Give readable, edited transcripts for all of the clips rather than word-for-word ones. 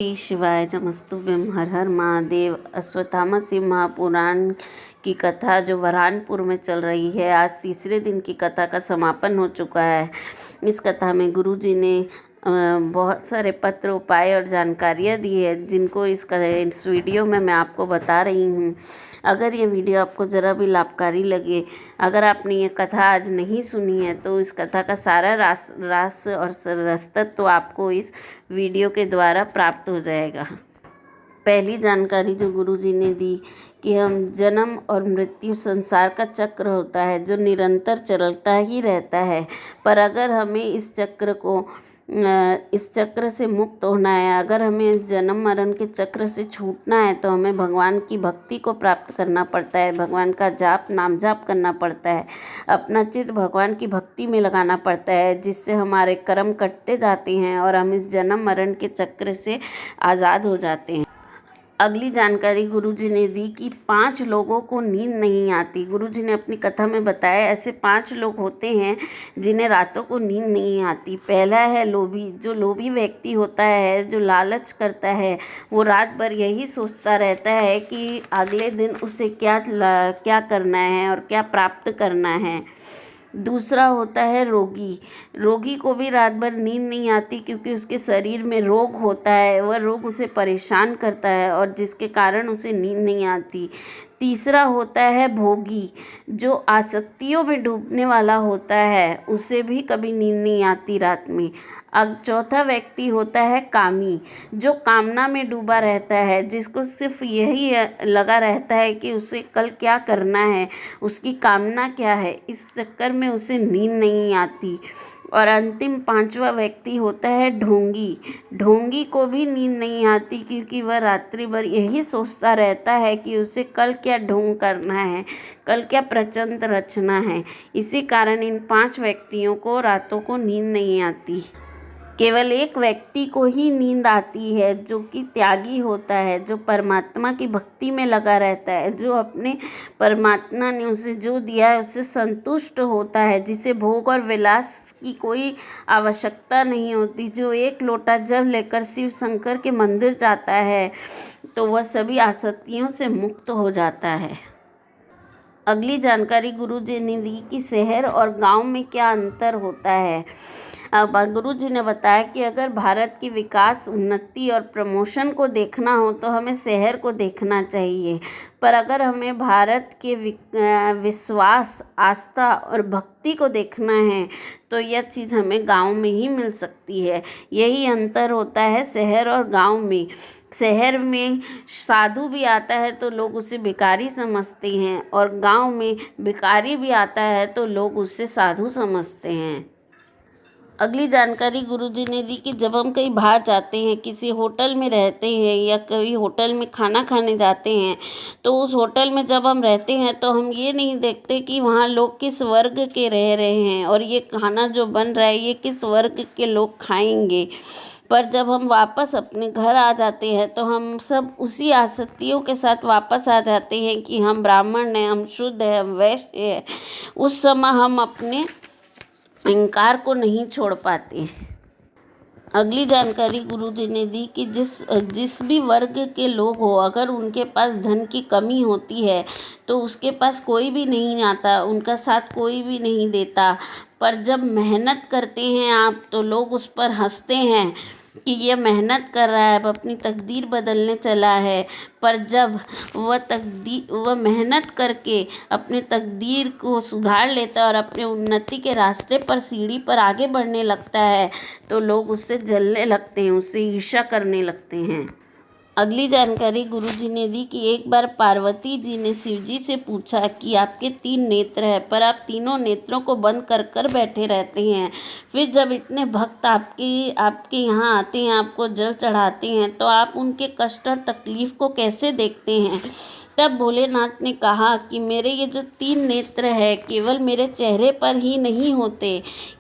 श्री शिवाय नमस्तुभ्यं। हर हर महादेव। अश्वत्थामा सिंह महापुराण की कथा जो वरहानपुर में चल रही है, आज तीसरे दिन की कथा का समापन हो चुका है। इस कथा में गुरुजी ने बहुत सारे पत्र, उपाय और जानकारियाँ दी है, जिनको इस वीडियो में मैं आपको बता रही हूँ। अगर ये वीडियो आपको ज़रा भी लाभकारी लगे, अगर आपने ये कथा आज नहीं सुनी है, तो इस कथा का सारा रास और रसतत्व तो आपको इस वीडियो के द्वारा प्राप्त हो जाएगा। पहली जानकारी जो गुरुजी ने दी कि हम जन्म और मृत्यु संसार का चक्र होता है जो निरंतर चलता ही रहता है, पर अगर हमें इस चक्र से मुक्त होना है, अगर हमें इस जन्म मरण के चक्र से छूटना है, तो हमें भगवान की भक्ति को प्राप्त करना पड़ता है। भगवान का नाम जाप करना पड़ता है, अपना चित्त भगवान की भक्ति में लगाना पड़ता है, जिससे हमारे कर्म कटते जाते हैं और हम इस जन्म मरण के चक्र से आज़ाद हो जाते हैं। अगली जानकारी गुरुजी ने दी कि 5 लोगों को नींद नहीं आती। गुरुजी ने अपनी कथा में बताया ऐसे 5 लोग होते हैं जिन्हें रातों को नींद नहीं आती। पहला है लोभी। जो लोभी व्यक्ति होता है, जो लालच करता है, वो रात भर यही सोचता रहता है कि अगले दिन उसे क्या करना है और क्या प्राप्त करना है। दूसरा होता है रोगी। रोगी को भी रात भर नींद नहीं आती, क्योंकि उसके शरीर में रोग होता है, वह रोग उसे परेशान करता है और जिसके कारण उसे नींद नहीं आती। तीसरा होता है भोगी। जो आसक्तियों में डूबने वाला होता है, उसे भी कभी नींद नहीं आती रात में। अब चौथा व्यक्ति होता है कामी। जो कामना में डूबा रहता है, जिसको सिर्फ यही लगा रहता है कि उसे कल क्या करना है, उसकी कामना क्या है, इस चक्कर में उसे नींद नहीं आती। और अंतिम 5वां व्यक्ति होता है ढोंगी। ढोंगी को भी नींद नहीं आती, क्योंकि वह रात्रि भर यही सोचता रहता है कि उसे कल क्या ढोंग करना है, कल क्या प्रचंड रचना है। इसी कारण इन 5 व्यक्तियों को रातों को नींद नहीं आती। केवल एक व्यक्ति को ही नींद आती है, जो कि त्यागी होता है, जो परमात्मा की भक्ति में लगा रहता है, जो अपने परमात्मा ने उसे जो दिया है उससे संतुष्ट होता है, जिसे भोग और विलास की कोई आवश्यकता नहीं होती। जो एक लोटा जल लेकर शिव शंकर के मंदिर जाता है, तो वह सभी आसक्तियों से मुक्त हो जाता है। अगली जानकारी गुरुजी ने दी कि शहर और गांव में क्या अंतर होता है। अब गुरुजी ने बताया कि अगर भारत की विकास, उन्नति और प्रमोशन को देखना हो, तो हमें शहर को देखना चाहिए, पर अगर हमें भारत के विश्वास, आस्था और भक्ति को देखना है, तो यह चीज़ हमें गांव में ही मिल सकती है। यही अंतर होता है शहर और गांव में। शहर में साधु भी आता है तो लोग उसे भिखारी समझते हैं, और गांव में भिखारी भी आता है तो लोग उसे साधु समझते हैं। अगली जानकारी गुरुजी ने दी कि जब हम कहीं बाहर जाते हैं, किसी होटल में रहते हैं या कहीं होटल में खाना खाने जाते हैं, तो उस होटल में जब हम रहते हैं तो हम ये नहीं देखते कि वहाँ लोग किस वर्ग के रह रहे हैं और ये खाना जो बन रहा है ये किस वर्ग के लोग खाएंगे। पर जब हम वापस अपने घर आ जाते हैं, तो हम सब उसी आसक्तियों के साथ वापस आ जाते हैं कि हम ब्राह्मण हैं, हम शुद्ध हैं, हम वैश्य हैं। उस समय हम अपने अहंकार को नहीं छोड़ पाते। अगली जानकारी गुरुजी ने दी कि जिस भी वर्ग के लोग हो, अगर उनके पास धन की कमी होती है, तो उसके पास कोई भी नहीं आता, उनका साथ कोई भी नहीं देता। पर जब मेहनत करते हैं आप, तो लोग उस पर हंसते हैं कि ये मेहनत कर रहा है, अब अपनी तकदीर बदलने चला है। पर जब वह मेहनत करके अपने तकदीर को सुधार लेता है और अपने उन्नति के रास्ते पर, सीढ़ी पर आगे बढ़ने लगता है, तो लोग उससे जलने लगते हैं, उससे ईर्ष्या करने लगते हैं। अगली जानकारी गुरुजी ने दी कि एक बार पार्वती जी ने शिव जी से पूछा कि आपके 3 नेत्र हैं, पर आप तीनों नेत्रों को बंद कर बैठे रहते हैं। फिर जब इतने भक्त आपके यहाँ आते हैं, आपको जल चढ़ाते हैं, तो आप उनके कष्ट और तकलीफ को कैसे देखते हैं। तब भोलेनाथ ने कहा कि मेरे ये जो 3 नेत्र है, केवल मेरे चेहरे पर ही नहीं होते,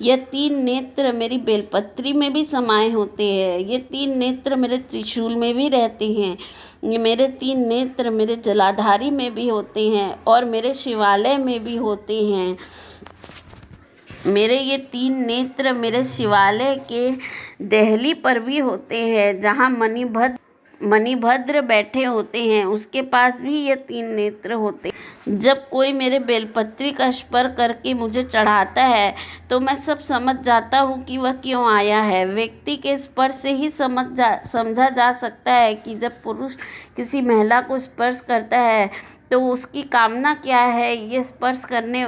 ये 3 नेत्र मेरी बेलपत्री में भी समाये होते हैं, ये 3 नेत्र मेरे त्रिशूल में भी रहते हैं, ये मेरे 3 नेत्र मेरे जलाधारी में भी होते हैं और मेरे शिवालय में भी होते हैं। मेरे ये 3 नेत्र मेरे शिवालय के देहली पर भी होते हैं, जहाँ मणिभद्र बैठे होते हैं, उसके पास भी ये 3 नेत्र होते हैं। जब कोई मेरे बेलपत्री का स्पर्श करके मुझे चढ़ाता है तो मैं सब समझ जाता हूँ कि वह क्यों आया है। व्यक्ति के स्पर्श से ही समझा जा सकता है कि जब पुरुष किसी महिला को स्पर्श करता है तो उसकी कामना क्या है, ये स्पर्श करने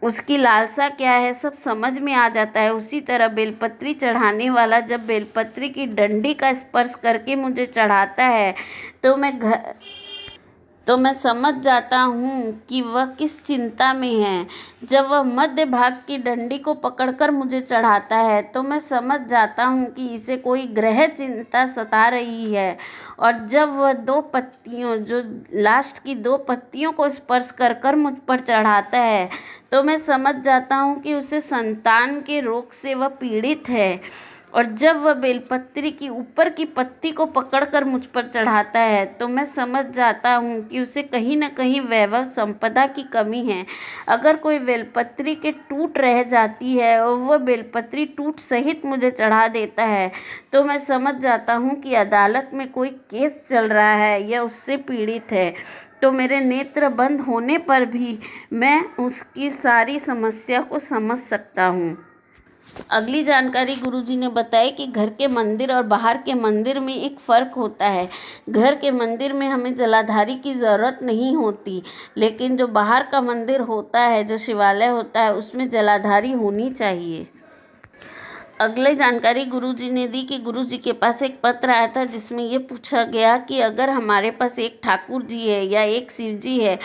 उसकी लालसा क्या है, सब समझ में आ जाता है। उसी तरह बेलपत्री चढ़ाने वाला जब बेलपत्री की डंडी का स्पर्श करके मुझे चढ़ाता है तो मैं समझ जाता हूँ कि वह किस चिंता में है। जब वह मध्य भाग की डंडी को पकड़कर मुझे चढ़ाता है तो मैं समझ जाता हूँ कि इसे कोई ग्रह चिंता सता रही है। और जब वह 2 पत्तियों जो लास्ट की 2 पत्तियों को स्पर्श कर कर मुझ पर चढ़ाता है तो मैं समझ जाता हूँ कि उसे संतान के रोग से वह पीड़ित है। और जब वह बेलपत्री की ऊपर की पत्ती को पकड़कर मुझ पर चढ़ाता है तो मैं समझ जाता हूँ कि उसे कहीं न कहीं वैभव संपदा की कमी है। अगर कोई बेलपत्री के टूट रह जाती है और वह बेलपत्री टूट सहित मुझे चढ़ा देता है तो मैं समझ जाता हूँ कि अदालत में कोई केस चल रहा है या उससे पीड़ित है। तो मेरे नेत्र बंद होने पर भी मैं उसकी सारी समस्या को समझ सकता हूँ। अगली जानकारी गुरुजी ने बताई कि घर के मंदिर और बाहर के मंदिर में एक फ़र्क होता है। घर के मंदिर में हमें जलाधारी की ज़रूरत नहीं होती, लेकिन जो बाहर का मंदिर होता है, जो शिवालय होता है, उसमें जलाधारी होनी चाहिए। अगली जानकारी गुरुजी ने दी कि गुरुजी के पास एक पत्र आया था जिसमें ये पूछा गया कि अगर हमारे पास एक ठाकुर जी है या एक शिव जी है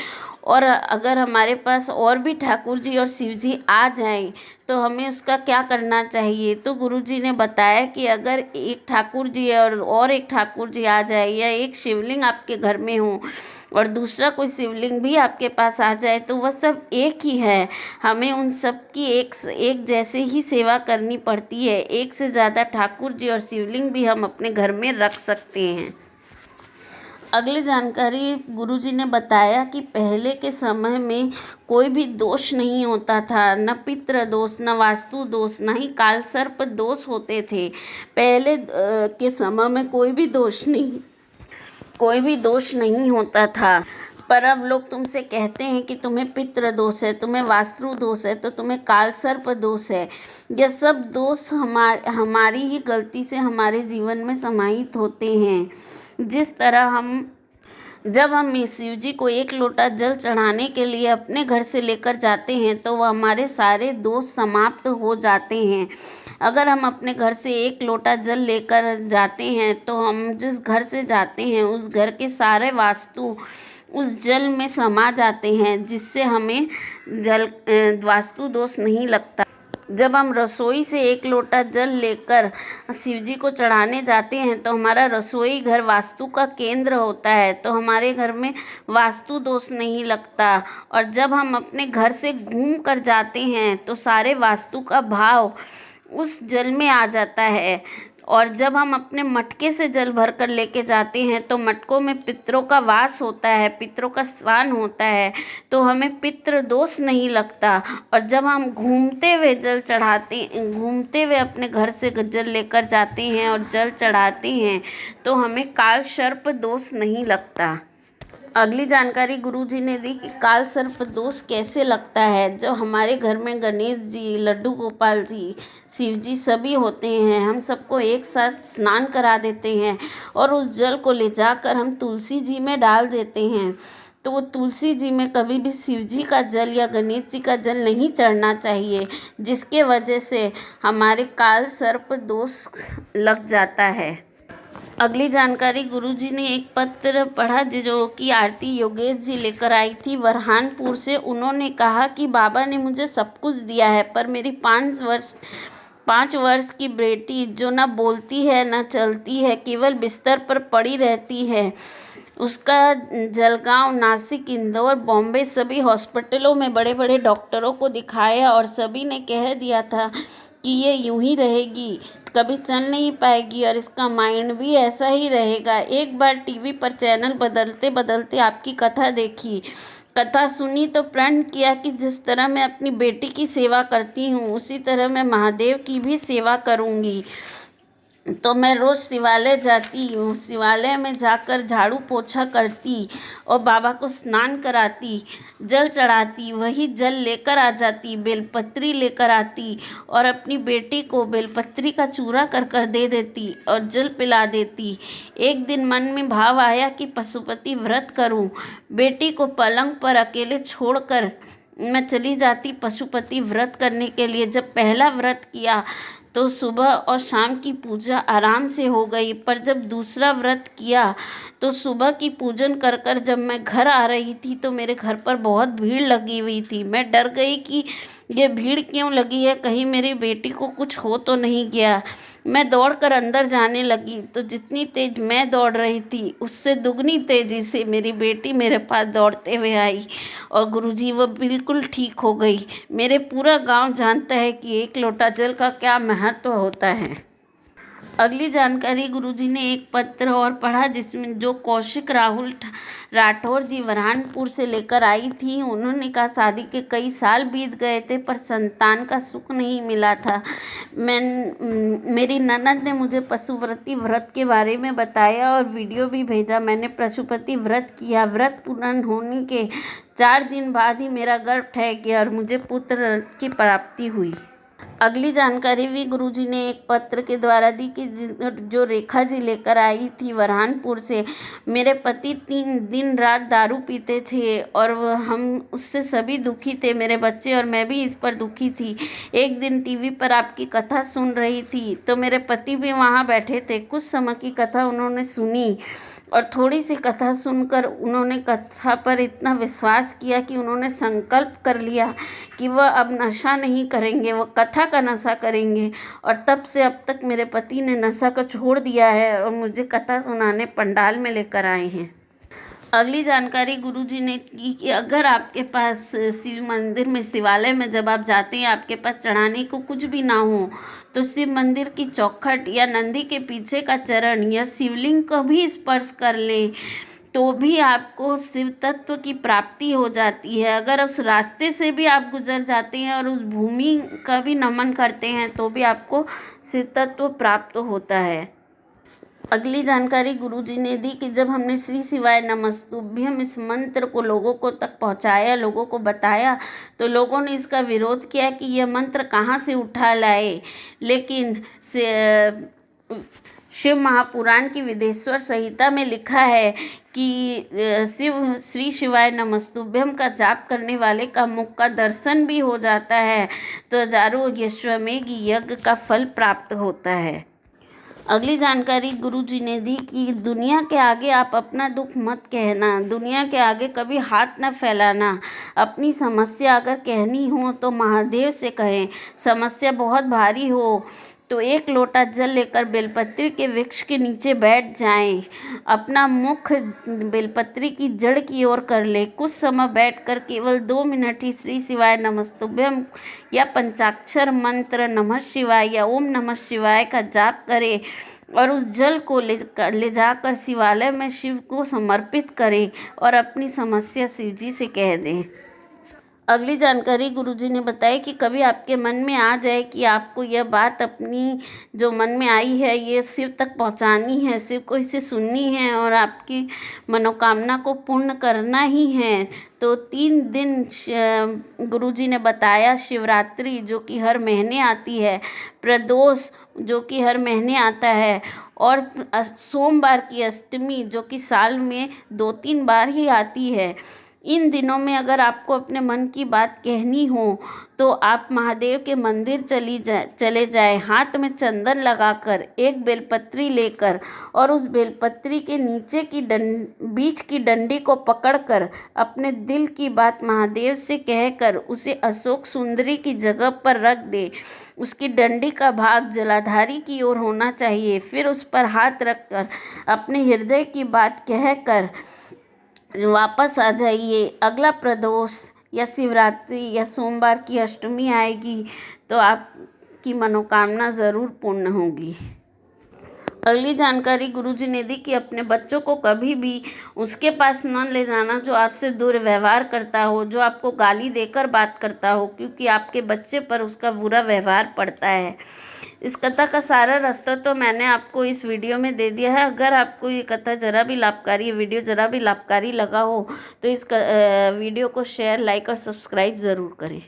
और अगर हमारे पास और भी ठाकुर जी और शिव जी आ जाएं तो हमें उसका क्या करना चाहिए। तो गुरुजी ने बताया कि अगर एक ठाकुर जी है और एक ठाकुर जी आ जाए या एक शिवलिंग आपके घर में हो और दूसरा कोई शिवलिंग भी आपके पास आ जाए तो वह सब एक ही है। हमें उन सब की एक जैसे ही सेवा करनी पड़ती है। एक से ज़्यादा ठाकुर जी और शिवलिंग भी हम अपने घर में रख सकते हैं। अगली जानकारी गुरुजी ने बताया कि पहले के समय में कोई भी दोष नहीं होता था, न पितृ दोष, न वास्तु दोष, न ही कालसर्प दोष होते थे। पहले के समय में कोई भी दोष नहीं होता था। पर अब लोग तुमसे कहते हैं कि तुम्हें पितृ दोष है, तुम्हें वास्तु दोष है, तो तुम्हें कालसर्प दोष है। यह सब दोष हमारी ही गलती से हमारे जीवन में समाहित होते हैं। जिस तरह जब हम शिव जी को 1 लोटा जल चढ़ाने के लिए अपने घर से लेकर जाते हैं तो वह हमारे सारे दोष समाप्त हो जाते हैं। अगर हम अपने घर से 1 लोटा जल लेकर जाते हैं तो हम जिस घर से जाते हैं उस घर के सारे वास्तु उस जल में समा जाते हैं, जिससे हमें वास्तु दोष नहीं लगता। जब हम रसोई से 1 लोटा जल लेकर शिव जी को चढ़ाने जाते हैं तो हमारा रसोई घर वास्तु का केंद्र होता है, तो हमारे घर में वास्तु दोष नहीं लगता। और जब हम अपने घर से घूम कर जाते हैं तो सारे वास्तु का भाव उस जल में आ जाता है। और जब हम अपने मटके से जल भर कर लेके जाते हैं तो मटकों में पितरों का वास होता है, पितरों का स्थान होता है, तो हमें पितृ दोष नहीं लगता। और जब हम घूमते हुए अपने घर से जल लेकर जाते हैं और जल चढ़ाते हैं तो हमें काल सर्प दोष नहीं लगता। अगली जानकारी गुरुजी ने दी कि काल सर्प दोष कैसे लगता है। जब हमारे घर में गणेश जी, लड्डू गोपाल जी, शिव जी सभी होते हैं, हम सबको एक साथ स्नान करा देते हैं और उस जल को ले जाकर हम तुलसी जी में डाल देते हैं, तो वो तुलसी जी में कभी भी शिव जी का जल या गणेश जी का जल नहीं चढ़ना चाहिए, जिसके वजह से हमारे काल सर्प दोष लग जाता है। अगली जानकारी गुरुजी ने एक पत्र पढ़ा जो कि आरती योगेश जी लेकर आई थी वरहानपुर से। उन्होंने कहा कि बाबा ने मुझे सब कुछ दिया है, पर मेरी 5 वर्ष की बेटी जो ना बोलती है ना चलती है, केवल बिस्तर पर पड़ी रहती है, उसका जलगांव, नासिक, इंदौर, बॉम्बे सभी हॉस्पिटलों में बड़े बड़े डॉक्टरों को दिखाया और सभी ने कह दिया था कि ये यूं ही रहेगी, कभी चल नहीं पाएगी और इसका माइंड भी ऐसा ही रहेगा। एक बार टीवी पर चैनल बदलते बदलते आपकी कथा देखी कथा सुनी तो प्रण किया कि जिस तरह मैं अपनी बेटी की सेवा करती हूँ उसी तरह मैं महादेव की भी सेवा करूँगी। तो मैं रोज़ शिवालय जाती हूँ, शिवालय में जाकर झाड़ू पोछा करती और बाबा को स्नान कराती, जल चढ़ाती, वही जल लेकर आ जाती, बेलपत्री लेकर आती और अपनी बेटी को बेलपत्री का चूरा कर कर दे देती और जल पिला देती। एक दिन मन में भाव आया कि पशुपति व्रत करूँ। बेटी को पलंग पर अकेले छोड़कर मैं चली जाती पशुपति व्रत करने के लिए। जब पहला व्रत किया तो सुबह और शाम की पूजा आराम से हो गई, पर जब दूसरा व्रत किया तो सुबह की पूजन कर कर जब मैं घर आ रही थी तो मेरे घर पर बहुत भीड़ लगी हुई थी। मैं डर गई कि ये भीड़ क्यों लगी है, कहीं मेरी बेटी को कुछ हो तो नहीं गया। मैं दौड़कर अंदर जाने लगी तो जितनी तेज मैं दौड़ रही थी उससे दुगनी तेजी से मेरी बेटी मेरे पास दौड़ते हुए आई और गुरुजी वो बिल्कुल ठीक हो गई। मेरे पूरा गांव जानता है कि एक लोटा जल का क्या महत्व होता है। अगली जानकारी गुरुजी ने एक पत्र और पढ़ा जिसमें जो कौशिक राहुल राठौर जी वरहानपुर से लेकर आई थी। उन्होंने कहा शादी के कई साल बीत गए थे पर संतान का सुख नहीं मिला था। मेरी ननद ने मुझे पशुपति व्रत के बारे में बताया और वीडियो भी भेजा। मैंने पशुपति व्रत किया। व्रत पूर्ण होने के 4 दिन बाद ही मेरा गर्भ ठहर गया और मुझे पुत्र की प्राप्ति हुई। अगली जानकारी भी गुरुजी ने एक पत्र के द्वारा दी कि जो रेखा जी लेकर आई थी वरहानपुर से। मेरे पति 3 दिन रात दारू पीते थे और हम उससे सभी दुखी थे, मेरे बच्चे और मैं भी इस पर दुखी थी। एक दिन टीवी पर आपकी कथा सुन रही थी तो मेरे पति भी वहाँ बैठे थे। कुछ समय की कथा उन्होंने सुनी और थोड़ी सी कथा सुनकर उन्होंने कथा पर इतना विश्वास किया कि उन्होंने संकल्प कर लिया कि वह अब नशा नहीं करेंगे, वह कथा का नशा करेंगे। और तब से अब तक मेरे पति ने नशा को छोड़ दिया है और मुझे कथा सुनाने पंडाल में लेकर आए हैं। अगली जानकारी गुरुजी ने की कि अगर आपके पास शिव मंदिर में शिवालय में जब आप जाते हैं आपके पास चढ़ाने को कुछ भी ना हो तो शिव मंदिर की चौखट या नंदी के पीछे का चरण या शिवलिंग को भी स्पर्श कर ले तो भी आपको शिव तत्व की प्राप्ति हो जाती है। अगर उस रास्ते से भी आप गुजर जाते हैं और उस भूमि का भी नमन करते हैं तो भी आपको शिव तत्व प्राप्त होता है। अगली जानकारी गुरुजी ने दी कि जब हमने श्री शिवाय नमस्तुभ्यम इस मंत्र को लोगों को तक पहुंचाया, लोगों को बताया तो लोगों ने इसका विरोध किया कि यह मंत्र कहाँ से उठा लाए। लेकिन शिव महापुराण की विदेश्वर संहिता में लिखा है कि शिव श्री शिवाय नमस्तुभ्यम का जाप करने वाले का मुख का दर्शन भी हो जाता है तो हजारों अश्वमेघ यज्ञ का फल प्राप्त होता है। अगली जानकारी गुरुजी ने दी कि दुनिया के आगे आप अपना दुख मत कहना, दुनिया के आगे कभी हाथ न फैलाना। अपनी समस्या अगर कहनी हो तो महादेव से कहें। समस्या बहुत भारी हो तो 1 लोटा जल लेकर बेलपत्री के वृक्ष के नीचे बैठ जाएं। अपना मुख बेलपत्री की जड़ की ओर कर ले। कुछ समय बैठकर केवल 2 मिनट ही श्री शिवाय नमस्तुभ्यम या पंचाक्षर मंत्र नमः शिवाय या ओम नमः शिवाय का जाप करें और उस जल को ले जाकर शिवालय में शिव को समर्पित करें और अपनी समस्या शिव जी से कह दें। अगली जानकारी गुरुजी ने बताई कि कभी आपके मन में आ जाए कि आपको यह बात अपनी जो मन में आई है ये शिव तक पहुंचानी है, शिव को इसे सुननी है और आपकी मनोकामना को पूर्ण करना ही है तो 3 दिन गुरुजी ने बताया शिवरात्रि जो कि हर महीने आती है, प्रदोष जो कि हर महीने आता है और सोमवार की अष्टमी जो कि साल में 2-3 बार ही आती है। इन दिनों में अगर आपको अपने मन की बात कहनी हो तो आप महादेव के मंदिर चले जाएं। हाथ में चंदन लगाकर 1 बेलपत्री लेकर और उस बेलपत्री के नीचे की बीच की डंडी को पकड़कर अपने दिल की बात महादेव से कहकर उसे अशोक सुंदरी की जगह पर रख दे। उसकी डंडी का भाग जलाधारी की ओर होना चाहिए। फिर उस पर हाथ रखकर अपने हृदय की बात कहकर वापस आ जाइए। अगला प्रदोष या शिवरात्रि या सोमवार की अष्टमी आएगी तो आपकी मनोकामना ज़रूर पूर्ण होगी। अगली जानकारी गुरुजी ने दी कि अपने बच्चों को कभी भी उसके पास न ले जाना जो आपसे दुर्व्यवहार करता हो, जो आपको गाली देकर बात करता हो, क्योंकि आपके बच्चे पर उसका बुरा व्यवहार पड़ता है। इस कथा का सारा रास्ता तो मैंने आपको इस वीडियो में दे दिया है। अगर आपको ये कथा ज़रा भी लाभकारी, ये वीडियो ज़रा भी लाभकारी लगा हो तो इस वीडियो को शेयर, लाइक और सब्सक्राइब ज़रूर करें।